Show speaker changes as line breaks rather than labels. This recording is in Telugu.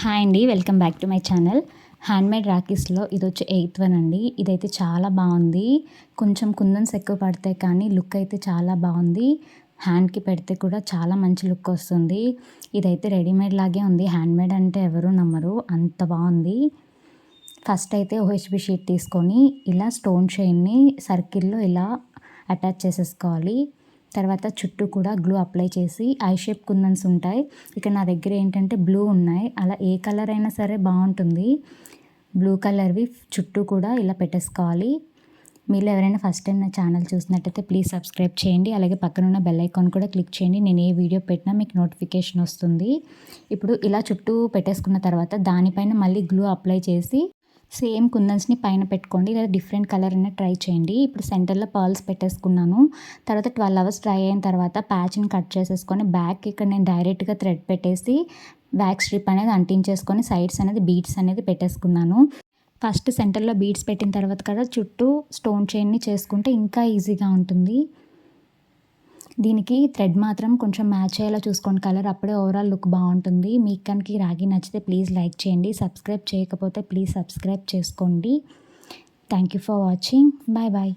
హాయ్ అండి, welcome back to my channel. Handmade రాఖీస్లో ఇది వచ్చి 8th వన్ అండి. ఇదైతే చాలా బాగుంది. కొంచెం కుందన్స్ ఎక్కువ పడతాయి కానీ లుక్ అయితే చాలా బాగుంది. హ్యాండ్కి పెడితే కూడా చాలా మంచి లుక్ వస్తుంది. ఇదైతే రెడీమేడ్ లాగే ఉంది. హ్యాండ్మేడ్ అంటే ఎవరు నమ్మరు, అంత బాగుంది. ఫస్ట్ అయితే ఓహెచ్బి షీట్ తీసుకొని ఇలా స్టోన్ చైన్ని సర్కిల్లో ఇలా అటాచ్ చేసేసుకోవాలి. తర్వాత చుట్టూ కూడా గ్లూ అప్లై చేసి ఐ షేప్ కుందన్స్ ఉంటాయి. ఇక్కడ నా దగ్గర ఏంటంటే బ్లూ ఉన్నాయి. అలా ఏ కలర్ అయినా సరే బాగుంటుంది. బ్లూ కలర్వి చుట్టూ కూడా ఇలా పెట్టేసుకోవాలి. మీరు ఎవరైనా ఫస్ట్ టైం నా ఛానల్ చూసినట్టయితే ప్లీజ్ సబ్స్క్రైబ్ చేయండి. అలాగే పక్కనున్న బెల్ ఐకాన్ కూడా క్లిక్ చేయండి. నేను ఏ వీడియో పెట్టినా మీకు నోటిఫికేషన్ వస్తుంది. ఇప్పుడు ఇలా చుట్టూ పెట్టేసుకున్న తర్వాత దానిపైన మళ్ళీ గ్లూ అప్లై చేసి సేమ్ కుందన్స్ని పైన పెట్టుకోండి, లేదా డిఫరెంట్ కలర్ అయినా ట్రై చేయండి. ఇప్పుడు సెంటర్లో పర్ల్స్ పెట్టేసుకున్నాను. తర్వాత 12 అవర్స్ డ్రై అయిన తర్వాత ప్యాచ్ని కట్ చేసేసుకొని బ్యాక్ ఇక్కడ నేను డైరెక్ట్గా థ్రెడ్ పెట్టేసి బ్యాక్ స్ట్రిప్ అనేది అంటించేసుకొని సైడ్స్ అనేది బీడ్స్ అనేది పెట్టేసుకున్నాను. ఫస్ట్ సెంటర్లో బీడ్స్ పెట్టిన తర్వాత కదా చుట్టూ స్టోన్ చైన్ని చేసుకుంటే ఇంకా ఈజీగా ఉంటుంది. దీనికి థ్రెడ్ మాత్రం కొంచెం మ్యాచ్ అయ్యేలా చూసుకోండి కలర్, అప్పుడే ఓవరాల్ లుక్ బాగుంటుంది. మీకు కనుక ఈ రాఖీ నచ్చితే ప్లీజ్ లైక్ చేయండి. సబ్స్క్రైబ్ చేయకపోతే ప్లీజ్ సబ్స్క్రైబ్ చేసుకోండి. Thank you for watching. Bye bye.